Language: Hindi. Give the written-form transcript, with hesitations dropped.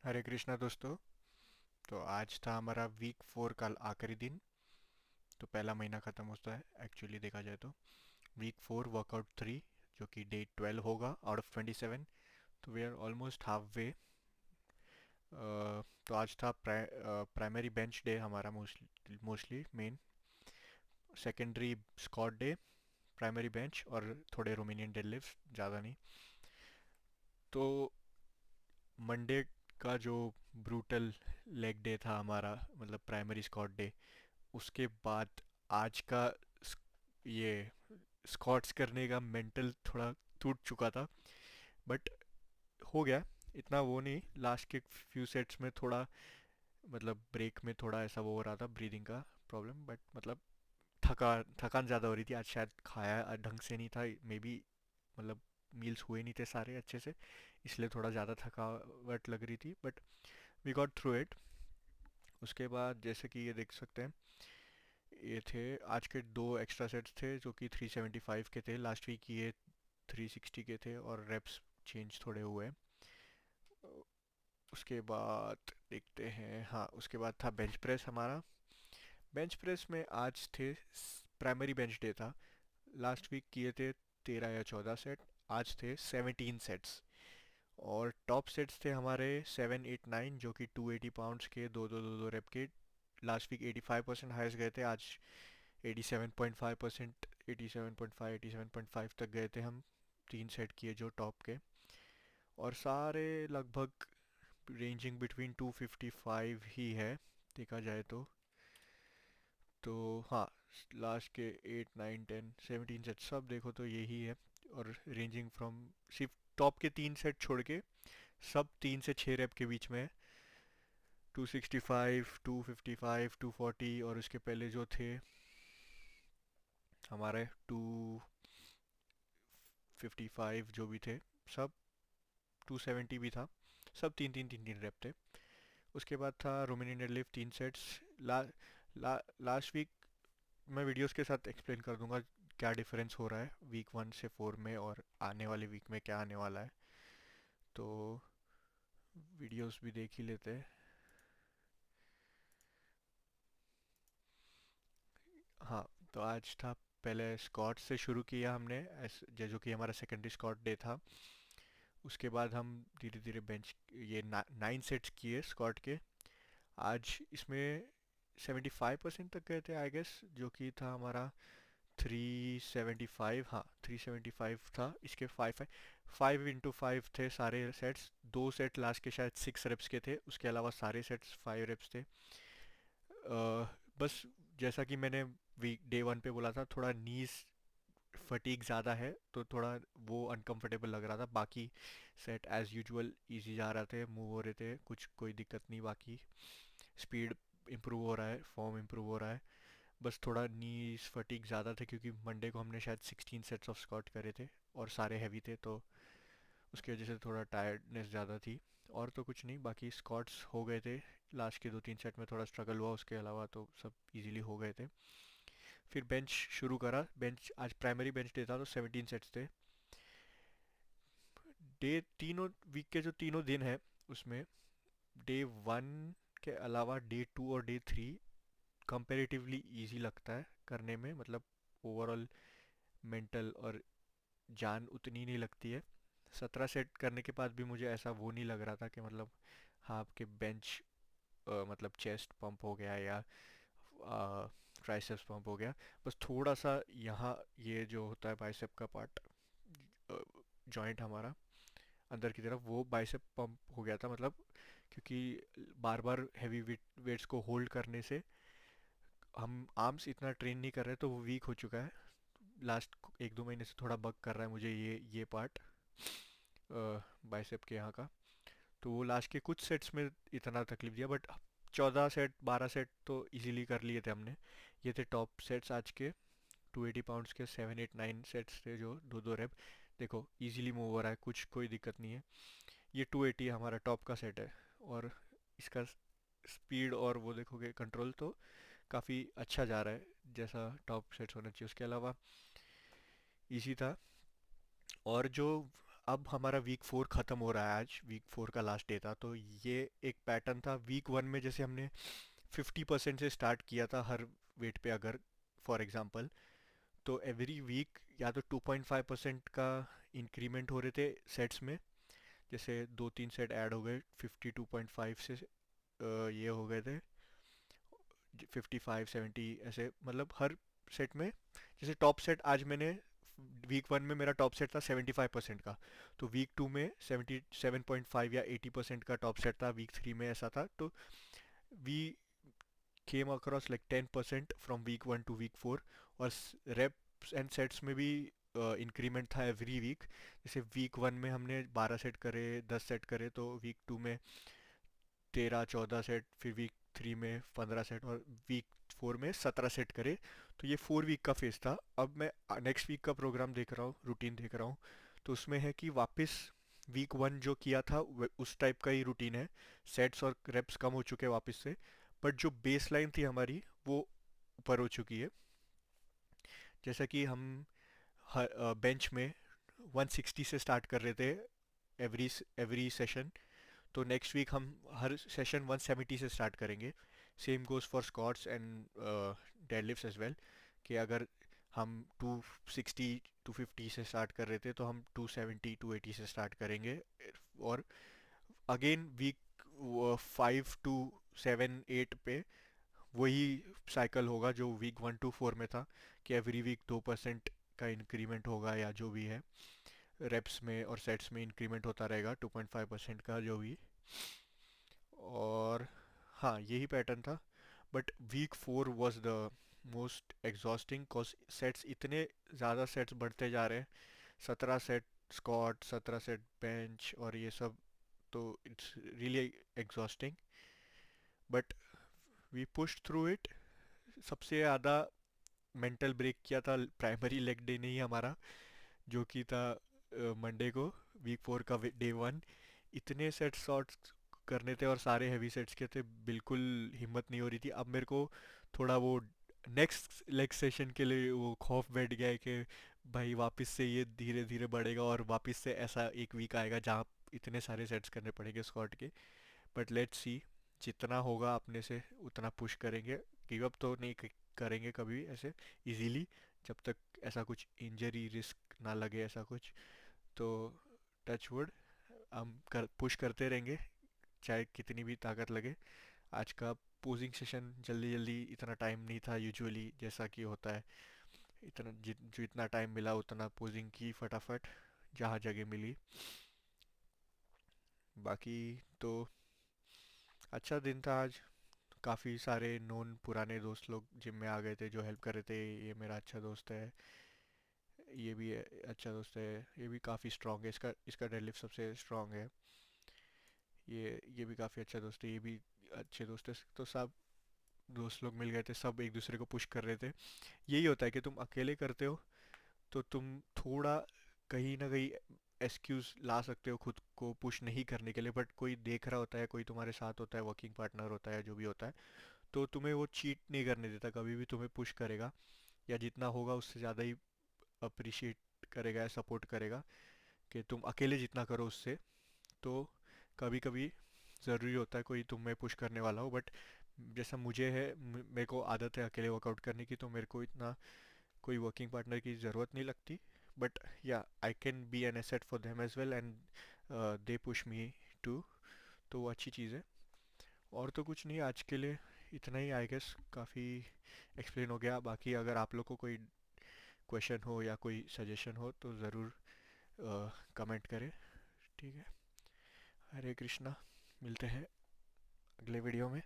हरे कृष्णा दोस्तों। तो आज था हमारा वीक 4 का आखिरी दिन। तो पहला महीना ख़त्म होता है एक्चुअली देखा जाए तो। वीक 4 वर्कआउट 3 जो कि डे 12 होगा आउट ऑफ 27। तो we are almost half way. तो आज था प्राइमरी बेंच डे हमारा, mostly main. Secondary squat day, primary bench और थोड़े रोमेनियन डेडलिफ्ट, ज़्यादा नहीं। तो मंडे का जो ब्रूटल लेग डे था हमारा, मतलब प्राइमरी स्क्वाट डे, उसके बाद आज का ये स्क्वाट्स करने का मेंटल थोड़ा टूट चुका था। बट हो गया। इतना वो नहीं, लास्ट के फ्यू सेट्स में थोड़ा, मतलब ब्रेक में थोड़ा ऐसा वो हो रहा था, ब्रीदिंग का प्रॉब्लम। बट मतलब थकान ज़्यादा हो रही थी आज, शायद खाया ढंग से नहीं था मे बी। मतलब मील्स हुए नहीं थे सारे अच्छे से, इसलिए थोड़ा ज़्यादा थकावट लग रही थी। But we got through it. उसके बाद जैसे कि ये देख सकते हैं, ये थे आज के दो एक्स्ट्रा सेट्स थे जो कि 375 के थे। लास्ट वीक ये 360 के थे और रेप्स चेंज थोड़े हुए। उसके बाद देखते हैं, हाँ उसके बाद था बेंच प्रेस हमारा। बेंच प्रेस में आज थे, प्राइमरी बेंच डे था। लास्ट वीक किए थे 13 या 14 सेट, आज थे 17 सेट्स। और टॉप सेट्स थे हमारे 7 8 9 जो कि 280 पाउंड्स के, दो दो रेप के। लास्ट वीक 85% हाइस्ट गए थे, आज 87.5%, 87.5 87.5 तक गए थे हम। 3 सेट किए जो टॉप के, और सारे लगभग रेंजिंग बिटवीन 255 ही है देखा जाए तो। तो हाँ, लास्ट के 8 9 10 17 सेट सब देखो तो यही है। और रेंजिंग फ्रॉम, सिर्फ टॉप के 3 सेट छोड़ के सब 3 से 6 रेप के बीच में है। 265 255 240, और उसके पहले जो थे हमारे 255 जो भी थे सब, 270 भी था, सब तीन रेप थे। उसके बाद था रोमेनियन डेडलिफ्ट 3 सेट्स। ला, लास्ट वीक मैं वीडियोस के साथ एक्सप्लेन कर दूंगा क्या डिफरेंस हो रहा है वीक 1 से 4 में, और आने वाले वीक में क्या आने वाला है। तो वीडियोस भी देख ही लेते हैं। हाँ, तो आज था, पहले स्क्वाट से शुरू किया हमने, जो कि हमारा सेकेंडरी स्क्वाट डे था। उसके बाद हम धीरे धीरे बेंच, ये 9 सेट्स किए स्क्वाट के। आज इसमें 75% तक गए थे आई गेस, जो कि था हमारा 375। हाँ 375 था। इसके फाइव फाइव 5 into 5 थे सारे सेट्स। 2 सेट लास्ट के शायद 6 रेप्स के थे, उसके अलावा सारे सेट्स 5 रेप्स थे। बस जैसा कि मैंने वीक डे 1 पे बोला था, थोड़ा नीज फटीक ज़्यादा है तो थोड़ा वो अनकंफर्टेबल लग रहा था। बाकी सेट एज यूजुअल इजी जा रहे थे, मूव हो रहे थे, कुछ कोई दिक्कत नहीं। बाकी स्पीड इम्प्रूव हो रहा है, फॉर्म इम्प्रूव हो रहा है। बस थोड़ा नीज फटीक ज़्यादा थे क्योंकि मंडे को हमने शायद 16 सेट्स ऑफ स्क्वाट करे थे और सारे हैवी थे, तो उसकी वजह से थोड़ा टायर्डनेस ज़्यादा थी। और तो कुछ नहीं, बाकी स्क्वाट्स हो गए थे। लास्ट के 2 3 सेट में थोड़ा स्ट्रगल हुआ, उसके अलावा तो सब इजीली हो गए थे। फिर बेंच शुरू करा। बेंच आज प्राइमरी बेंच डे था तो 17 सेट्स थे। डे तीनों वीक के जो तीनों दिन है उसमें डे 1 के अलावा डे 2 और डे 3 कंपेरेटिवली इजी लगता है करने में। मतलब ओवरऑल मेंटल और जान उतनी नहीं लगती है। 17 सेट करने के बाद भी मुझे ऐसा वो नहीं लग रहा था कि मतलब हाँ आपके बेंच, मतलब चेस्ट पंप हो गया या ट्राइसेप्स पंप हो गया। बस थोड़ा सा यहाँ ये जो होता है बाइसेप का पार्ट, जॉइंट हमारा अंदर की तरफ, वो बाइसेप पंप हो गया था। मतलब क्योंकि बार बार हैवी वेट्स को होल्ड करने से हम आर्म्स इतना ट्रेन नहीं कर रहे, तो वो वीक हो चुका है। लास्ट 1 2 महीने से थोड़ा बग कर रहा है मुझे ये पार्ट, बाइसेप के यहाँ का। तो वो लास्ट के कुछ सेट्स में इतना तकलीफ दिया, बट 14 सेट 12 सेट तो इजीली कर लिए थे हमने। ये थे टॉप सेट्स आज के। 280 पाउंड्स के 7 8 9 सेट्स थे जो दो दो रेप। देखो इजीली मूव हो रहा है, कुछ कोई दिक्कत नहीं है। ये 280 हमारा टॉप का सेट है, और इसका स्पीड और वो देखोगे कंट्रोल तो काफ़ी अच्छा जा रहा है, जैसा टॉप सेट्स होना चाहिए। उसके अलावा इजी था। और जो अब हमारा वीक 4 ख़त्म हो रहा है, आज वीक 4 का लास्ट डे था। तो ये एक पैटर्न था वीक 1 में, जैसे हमने 50% से स्टार्ट किया था हर वेट पे, अगर फॉर एग्जांपल, तो एवरी वीक या तो 2.5% का इंक्रीमेंट हो रहे थे सेट्स में। जैसे दो तीन सेट ऐड हो गए 52.5 से, ये हो गए थे 55 70, ऐसे मतलब हर सेट में। जैसे टॉप सेट आज मैंने वीक 1 में मेरा टॉप सेट था 75% का, तो वीक 2 में 77.5 या 80% का टॉप सेट था, वीक 3 में ऐसा था। तो we came across like 10% from week 1 to week 4। और रेप्स एंड सेट्स में भी इंक्रीमेंट था एवरी वीक। जैसे वीक 1 में हमने 12 सेट करे, 10 सेट करे, तो वीक 2 में 13 14 सेट, फिर वीक 3 में 15 सेट, और वीक 4 में 17 सेट करे। तो ये 4 वीक का फेज था। अब मैं नेक्स्ट वीक का प्रोग्राम देख रहा हूँ, रूटीन देख रहा हूँ। तो उसमें है कि वापस वीक 1 जो किया था उस टाइप का ही रूटीन है। सेट्स और रेप्स कम हो चुके हैं वापस से, बट जो बेस लाइन थी हमारी वो ऊपर हो चुकी है। जैसा कि हम बेंच में 160 से स्टार्ट कर रहे थे एवरी एवरी सेशन, तो नेक्स्ट वीक हम हर सेशन 170 से स्टार्ट करेंगे। Same goes for squats and deadlifts as well, कि अगर हम 260 250 से स्टार्ट कर रहे थे तो हम 270 280 से स्टार्ट करेंगे। और अगेन वीक 5 to 7 8 पे वही साइकिल होगा जो वीक 1 to 4 में था, कि एवरी वीक 2% का इंक्रीमेंट होगा, या जो भी है रेप्स में और सेट्स में इंक्रीमेंट होता रहेगा 2.5% का जो भी। और हाँ, यही पैटर्न था। But week 4 was the most exhausting, cause sets इतने ज़्यादा सेट्स बढ़ते जा रहे हैं। 17 सेट स्क्वाट, 17 सेट बेंच और ये सब, तो it's really exhausting. But we push through it. सबसे ज़्यादा मेंटल ब्रेक किया था प्राइमरी लेग डे ने ही हमारा, जो कि था मंडे को, वीक 4 का डे 1। इतने सेट शॉट्स करने थे और सारे हैवी सेट्स के थे, बिल्कुल हिम्मत नहीं हो रही थी। अब मेरे को थोड़ा वो नेक्स्ट लेग सेशन के लिए वो खौफ बैठ गया है कि भाई वापस से ये धीरे धीरे बढ़ेगा और वापस से ऐसा एक वीक आएगा जहाँ इतने सारे सेट्स करने पड़ेंगे स्क्वाट के। बट लेट्स सी, जितना होगा अपने से उतना पुश करेंगे। गिव अप तो नहीं करेंगे कभी ऐसे इजीली, जब तक ऐसा कुछ इंजरी रिस्क ना लगे ऐसा कुछ। तो टच वुड, हम पुश करते रहेंगे चाहे कितनी भी ताकत लगे। आज का पोजिंग सेशन जल्दी जल्दी, इतना टाइम नहीं था यूजुअली जैसा कि होता है। इतना जो इतना टाइम मिला उतना पोजिंग की फटाफट, जहाँ जगह मिली। बाकी तो अच्छा दिन था आज। काफ़ी सारे नोन पुराने दोस्त लोग जिम में आ गए थे जो हेल्प कर रहे थे। ये मेरा अच्छा दोस्त है, ये भी अच्छा दोस्त है, ये भी काफ़ी स्ट्रांग है, इसका इसका डेडलिफ्ट सबसे स्ट्रांग है। ये भी काफ़ी अच्छा दोस्त है, ये भी अच्छे दोस्त है। तो सब दोस्त लोग मिल गए थे, सब एक दूसरे को पुश कर रहे थे। यही होता है कि तुम अकेले करते हो तो तुम थोड़ा कहीं ना कहीं एक्सक्यूज ला सकते हो खुद को पुश नहीं करने के लिए, बट कोई देख रहा होता है, कोई तुम्हारे साथ होता है, वर्किंग पार्टनर होता है, जो भी होता है, तो तुम्हें वो चीट नहीं करने देता, कभी भी तुम्हें पुश करेगा, या जितना होगा उससे ज़्यादा ही अप्रिशिएट करेगा या सपोर्ट करेगा, कि तुम अकेले जितना करो उससे। तो कभी कभी ज़रूरी होता है कोई तुम्हें पुश करने वाला हो। बट जैसा मुझे है, मेरे को आदत है अकेले वर्कआउट करने की, तो मेरे को इतना कोई वर्किंग पार्टनर की ज़रूरत नहीं लगती। But yeah I can be an asset for them as well, and they push me too. तो वो अच्छी चीज़ है। और तो कुछ नहीं आज के लिए, इतना ही आई गेस, काफ़ी एक्सप्लेन हो गया। बाकी अगर आप लोग को कोई क्वेश्चन हो या कोई सजेशन हो तो ज़रूर कमेंट करें। ठीक है, हरे कृष्णा, मिलते हैं अगले वीडियो में।